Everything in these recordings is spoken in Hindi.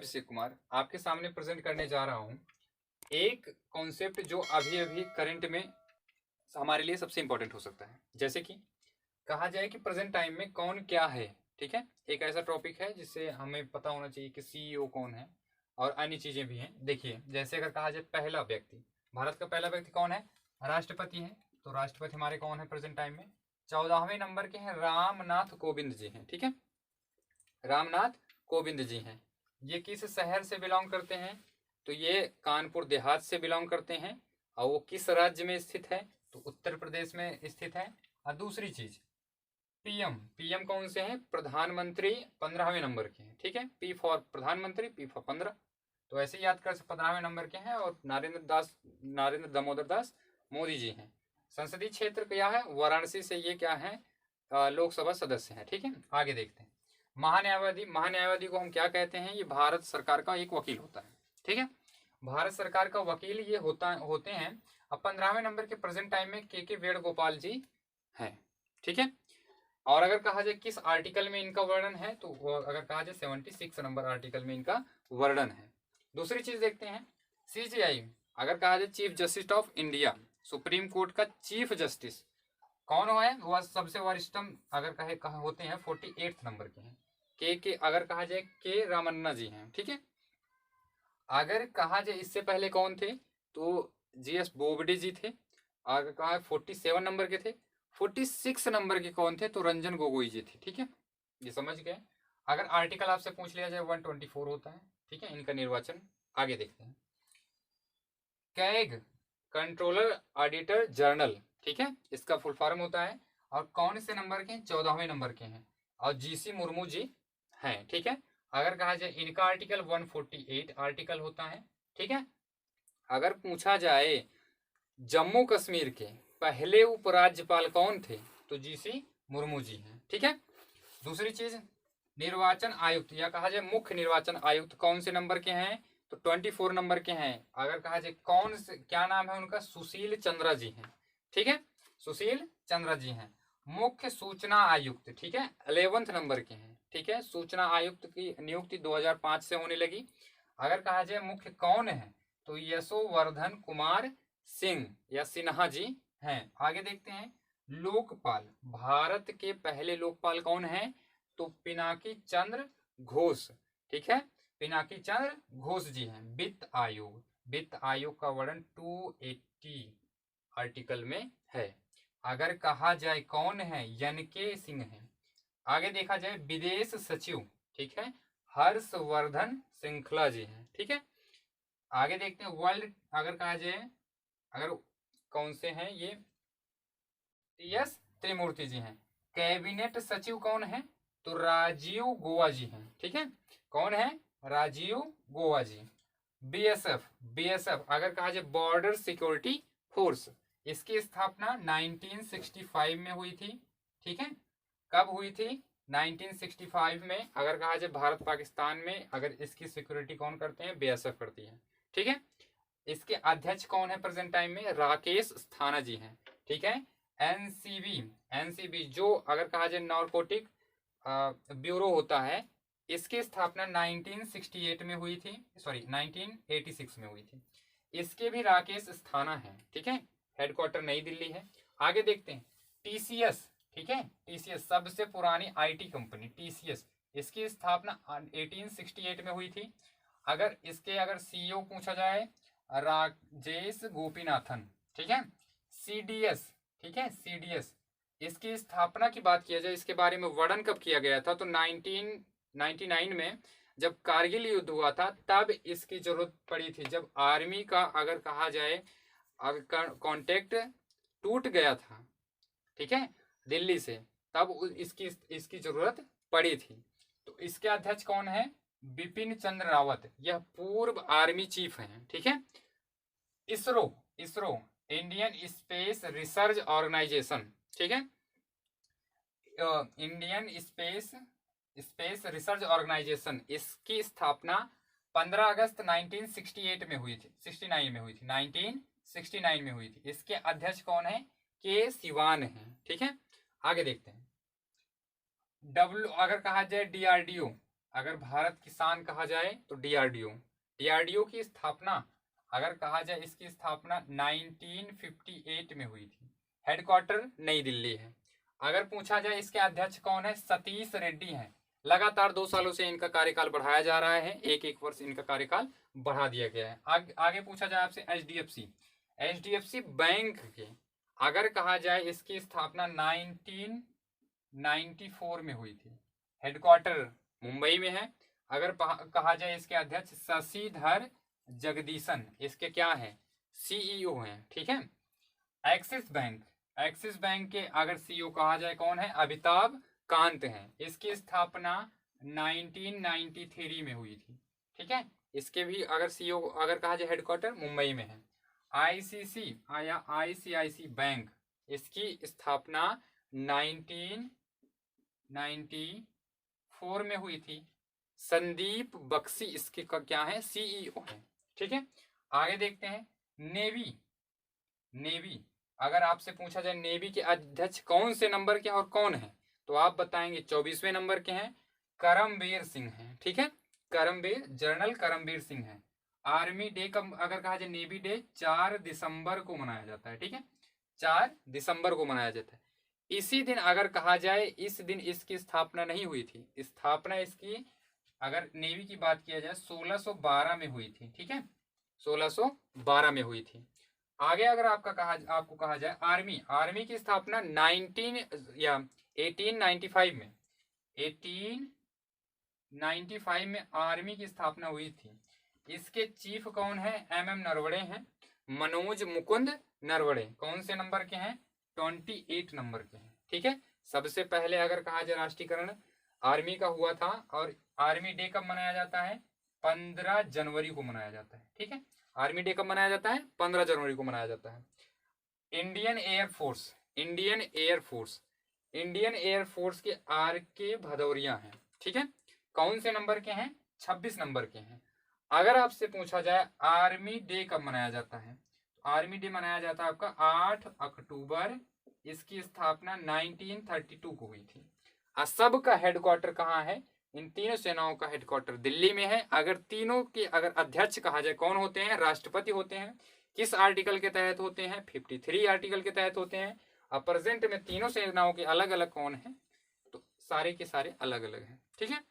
अभिषेक कुमार आपके सामने प्रेजेंट करने जा रहा हूँ एक कॉन्सेप्ट जो अभी अभी करंट में हमारे लिए सबसे इंपॉर्टेंट हो सकता है। जैसे कि कहा जाए कि प्रेजेंट टाइम में कौन क्या है। ठीक है, एक ऐसा टॉपिक है जिससे हमें पता होना चाहिए कि सीईओ कौन है और अन्य चीजें भी हैं। देखिए, जैसे अगर कहा जाए पहला व्यक्ति, भारत का पहला व्यक्ति कौन है? राष्ट्रपति है। तो राष्ट्रपति हमारे कौन है प्रेजेंट टाइम में? 14वें नंबर के हैं, रामनाथ कोविंद जी हैं। ठीक है, रामनाथ कोविंद जी हैं। ये किस शहर से बिलोंग करते हैं? तो ये कानपुर देहात से बिलोंग करते हैं। और वो किस राज्य में स्थित है? तो उत्तर प्रदेश में स्थित है। और दूसरी चीज, पीएम, पीएम कौन से हैं? प्रधानमंत्री 15वें नंबर के हैं। ठीक है, पी फॉर प्रधानमंत्री, पी फॉर 15। तो ऐसे याद कर, 15वें नंबर के हैं। और नरेंद्र दामोदर दास मोदी जी हैं। संसदीय क्षेत्र क्या है? वाराणसी से ये क्या है? लोकसभा सदस्य हैं। ठीक है, आगे देखते हैं। महान्यायवादी, महान्यायवादी को हम क्या कहते हैं? ये भारत सरकार का एक वकील होता है। ठीक है, भारत सरकार का वकील ये होते हैं। अब 15वें नंबर के प्रेजेंट टाइम में के वेणुगोपाल जी हैं। ठीक है, और अगर कहा जाए किस आर्टिकल में इनका वर्णन है, तो अगर कहा जाए 76 नंबर आर्टिकल में इनका वर्णन है। दूसरी चीज देखते हैं, सीजीआई, अगर कहा जाए chief justice of India, supreme court का चीफ जस्टिस कौन है? वह सबसे वरिष्ठम अगर कहे होते हैं 48 नंबर के हैं। के अगर कहा जाए के रामन्ना जी हैं। ठीक है, अगर कहा जाए इससे पहले कौन थे, तो जीएस बोबडे जी थे। अगर कहा 47 नंबर के थे। 46 नंबर के कौन थे? तो रंजन गोगोई जी थे। ठीक है, ये समझ गए। अगर आर्टिकल आपसे पूछ लिया जाए 124 होता है। ठीक है, इनका निर्वाचन। आगे देखते हैं, कैग, कंट्रोलर ऑडिटर जनरल। ठीक है, इसका फुल फॉर्म होता है। और कौन से नंबर के हैं? 14वें नंबर के हैं। और जीसी मुर्मू जी हैं। ठीक है, अगर कहा जाए इनका आर्टिकल 148 आर्टिकल होता है। ठीक है, अगर पूछा जाए जम्मू कश्मीर के पहले उपराज्यपाल कौन थे, तो जीसी मुर्मू जी हैं। ठीक है, दूसरी चीज, निर्वाचन आयुक्त या कहा जाए मुख्य निर्वाचन आयुक्त कौन से नंबर के हैं? तो 24 नंबर के हैं। अगर कहा जाए कौन से, क्या नाम है उनका? सुशील चंद्रा जी हैं। ठीक है, सुशील चंद्रा जी हैं। मुख्य सूचना आयुक्त, ठीक है, 11th नंबर के हैं। ठीक है, सूचना आयुक्त की नियुक्ति 2005 से होने लगी। अगर कहा जाए मुख्य कौन है, तो यशोवर्धन कुमार सिंह या सिन्हा जी हैं। आगे देखते हैं, लोकपाल, भारत के पहले लोकपाल कौन है? तो पिनाकी चंद्र घोष। ठीक है, पिनाकी चंद्र घोष जी हैं। वित्त आयोग, वित्त आयोग का वर्णन 280 आर्टिकल में है। अगर कहा जाए कौन है? एनके सिंह है। आगे देखा जाए विदेश सचिव, ठीक है, हर्षवर्धन श्रृंखला जी हैं। ठीक है, आगे देखते हैं वर्ल्ड, अगर कहा जाए अगर कौन से हैं ये? टीएस त्रिमूर्ति जी हैं। कैबिनेट सचिव कौन है? तो राजीव गोवा जी हैं। ठीक है, कौन है? राजीव गोवा जी। बीएसएफ, बीएसएफ अगर कहा जाए बॉर्डर सिक्योरिटी फोर्स, इसकी स्थापना 1965 में हुई थी। ठीक है, कब हुई थी? 1965 में। अगर कहा जाए भारत पाकिस्तान में अगर इसकी सिक्योरिटी कौन करते हैं? बीएसएफ करती है। ठीक है, इसके अध्यक्ष कौन है प्रेजेंट टाइम में? राकेश स्थाना जी हैं। ठीक है, एनसीबी, एनसीबी जो अगर कहा जाए नारकोटिक ब्यूरो होता है, इसकी स्थापना 1968 में हुई थी, सॉरी 1986 में हुई थी। इसके भी राकेश स्थाना है। ठीक है, हेडक्वार्टर नई दिल्ली है। आगे देखते हैं, टीसीएस, ठीक है, टीसीएस सबसे पुरानी आईटी कंपनी टीसीएस, इसकी स्थापना 1868 में हुई थी। अगर इसके अगर सीईओ पूछा जाए, राजेश गोपीनाथन। ठीक है, सीडीएस, ठीक है, सीडीएस, इसकी स्थापना की बात किया जाए, इसके बारे में वर्णन कब किया गया था? तो 1999 में जब कारगिल युद्ध हुआ था तब इसकी जरूरत पड़ी थी। जब आर्मी का अगर कहा जाए अगर कांटेक्ट टूट गया था, ठीक है, दिल्ली से, तब इसकी जरूरत पड़ी थी। तो इसके अध्यक्ष कौन है? बिपिन चंद्र रावत, यह पूर्व आर्मी चीफ हैं। ठीक है, ISRO, ISRO Indian space research organisation, ठीक है, Indian space space research organisation, इसकी स्थापना 15 अगस्त 1968 में हुई थी, 69 में हुई थी, 1969 में हुई थी। इसके अध्यक्ष कौन है? के सिवान है। ठीक है, आगे देखते हैं, डब्ल्यू अगर कहा जाए डीआरडीओ, अगर भारत की शान कहा जाए तो डीआरडीओ। डीआरडीओ की स्थापना अगर कहा जाए, इसकी स्थापना 1958 में हुई थी। हेडक्वार्टर नई दिल्ली है। अगर पूछा जाए इसके अध्यक्ष कौन है, सतीश रेड्डी हैं। लगातार 2 सालों से इनका कार्यकाल बढ़ाया जा रहा है, एक एक वर्ष इनका कार्यकाल बढ़ा दिया गया है। आगे पूछा जाए आपसे एचडीएफसी। एचडीएफसी बैंक के अगर कहा जाए इसकी स्थापना 1994 में हुई थी। हेडक्वार्टर मुंबई में है। अगर कहा जाए इसके अध्यक्ष शशिधर जगदीशन, इसके क्या है, सीईओ हैं। ठीक है। एक्सिस बैंक, एक्सिस बैंक के अगर सीईओ कहा जाए कौन है, अमिताभ कांत हैं। इसकी स्थापना 1993 में हुई थी। ठीक है। इसके भी अगर सीईओ अगर कहा जाए हेडक्वार्टर मुंबई में है। आईसीसी या आईसीआईसी बैंक, इसकी स्थापना 1994 में हुई थी। संदीप बख्शी इसके का क्या है, सीईओ है। ठीक है। आगे देखते हैं नेवी। नेवी अगर आपसे पूछा जाए नेवी के अध्यक्ष कौन से नंबर के और कौन है, तो आप बताएंगे 24वें नंबर के हैं, करमबीर सिंह हैं। ठीक है। करमबीर, जनरल करमबीर सिंह हैं। आर्मी डे का अगर कहा जाए नेवी डे 4 दिसंबर को मनाया जाता है। ठीक है। 4 दिसंबर को मनाया जाता है। इसी दिन अगर कहा जाए, इस दिन इसकी स्थापना नहीं हुई थी। स्थापना इसकी अगर नेवी की बात किया जाए 1612 में हुई थी। ठीक है। 1612 में हुई थी। आगे अगर आपको कहा जाए आर्मी, आर्मी की स्थापना 1895 में 1895 में आर्मी की स्थापना हुई थी। इसके चीफ कौन है, एमएम नरवणे हैं। मनोज मुकुंद नरवणे कौन से नंबर के हैं, 28 नंबर के हैं। ठीक है। सबसे पहले अगर कहा जाए राष्ट्रीयकरण आर्मी का हुआ था, और आर्मी डे कब मनाया जाता है, 15 जनवरी को मनाया जाता है। ठीक है। आर्मी डे कब मनाया जाता है, 15 जनवरी को मनाया जाता है। Indian air force, Indian air force, Indian air force के आर के भदौरिया हैं। ठीक है। कौन से नंबर के हैं, 26 नंबर के हैं। अगर आपसे पूछा जाए आर्मी डे कब मनाया जाता है, तो आर्मी डे मनाया जाता है आपका 8 अक्टूबर। इसकी स्थापना 1932 को हुई थी। सब का हेडक्वार्टर कहाँ है, इन तीनों सेनाओं का हेडक्वार्टर दिल्ली में है। अगर तीनों के अगर अध्यक्ष कहा जाए कौन होते हैं, राष्ट्रपति होते हैं। किस आर्टिकल के तहत होते हैं, 53 आर्टिकल के तहत होते हैं। अब प्रेजेंट में तीनों सेनाओं के अलग अलग कौन है, तो सारे के सारे अलग अलग हैं। ठीक है।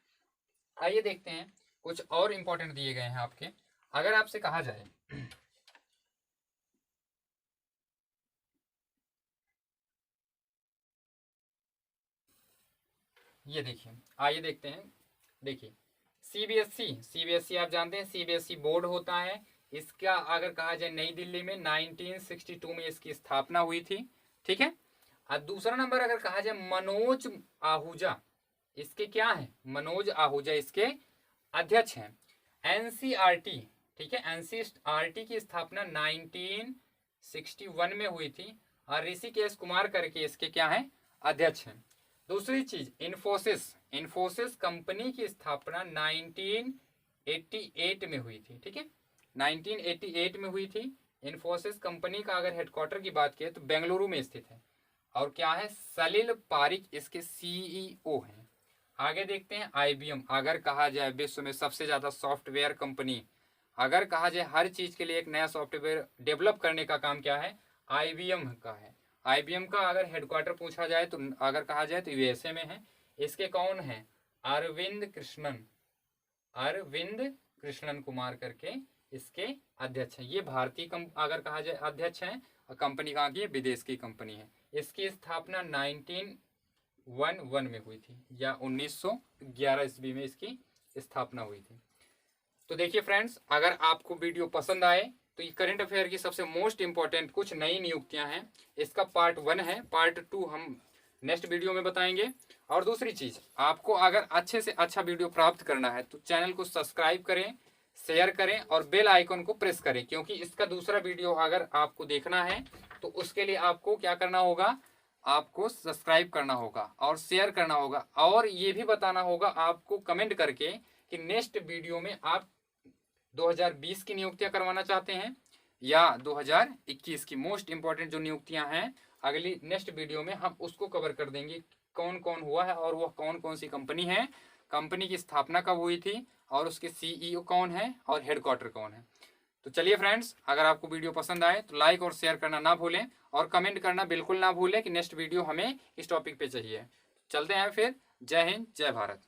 आइए देखते हैं कुछ और इंपॉर्टेंट दिए गए हैं आपके। अगर आपसे कहा जाए ये देखिए, आइए देखते हैं। देखिए सीबीएसई, सीबीएसई आप जानते हैं सीबीएसई बोर्ड होता है। इसका अगर कहा जाए नई दिल्ली में 1962 में इसकी स्थापना हुई थी। ठीक है। और दूसरा नंबर अगर कहा जाए मनोज आहूजा, इसके क्या है, मनोज आहूजा इसके अध्यक्ष हैं। एनसीईआरटी, ठीक है, एनसीईआरटी की स्थापना 1961 में हुई थी, और ऋषिकेश कुमार करके इसके क्या हैं, अध्यक्ष हैं। दूसरी चीज इन्फोसिस, इन्फोसिस कंपनी की स्थापना 1988 में हुई थी। ठीक है। 1988 में हुई थी। इन्फोसिस कंपनी का अगर हेडक्वार्टर की बात करें तो बेंगलुरु में स्थित है। और क्या है, सलिल पारिक इसके सीईओ हैं। आगे देखते हैं आईबीएम। अगर कहा जाए विश्व में सबसे ज्यादा सॉफ्टवेयर कंपनी, अगर कहा जाए हर चीज के लिए एक नया सॉफ्टवेयर डेवलप करने का काम क्या है, आईबीएम का है। आईबीएम का अगर हेडक्वार्टर पूछा जाए तो अगर कहा जाए तो यूएसए में है। इसके कौन है, अरविंद कृष्णन, अरविंद कृष्णन कुमार करके इसके अध्यक्ष हैं। ये भारतीय अगर कहा जाए अध्यक्ष हैं। कंपनी कहाँ की है, विदेश की कंपनी है। इसकी स्थापना 1911 में हुई थी, या 1911 ईस्वी में इसकी स्थापना हुई थी। तो देखिए फ्रेंड्स, अगर आपको वीडियो पसंद आए तो ये करंट अफेयर की सबसे मोस्ट इंपॉर्टेंट कुछ नई नियुक्तियां हैं। इसका पार्ट 1 है, पार्ट 2 हम नेक्स्ट वीडियो में बताएंगे। और दूसरी चीज, आपको अगर अच्छे से अच्छा वीडियो प्राप्त करना है तो चैनल को सब्सक्राइब करें, शेयर करें और बेल आइकन को प्रेस करें, क्योंकि इसका दूसरा वीडियो अगर आपको देखना है तो उसके लिए आपको क्या करना होगा, आपको सब्सक्राइब करना होगा और शेयर करना होगा, और ये भी बताना होगा आपको कमेंट करके कि नेक्स्ट वीडियो में आप 2020 की नियुक्तियां करवाना चाहते हैं या 2021 की। मोस्ट इंपॉर्टेंट जो नियुक्तियां हैं अगली नेक्स्ट वीडियो में हम उसको कवर कर देंगे, कौन कौन हुआ है और वह कौन कौन सी कंपनी है, कंपनी की स्थापना कब हुई थी और उसके CEO कौन है और हेडक्वार्टर कौन है। तो चलिए फ्रेंड्स, अगर आपको वीडियो पसंद आए तो लाइक और शेयर करना ना भूलें और कमेंट करना बिल्कुल ना भूलें कि नेक्स्ट वीडियो हमें इस टॉपिक पे चाहिए। चलते हैं फिर। जय हिंद, जय भारत।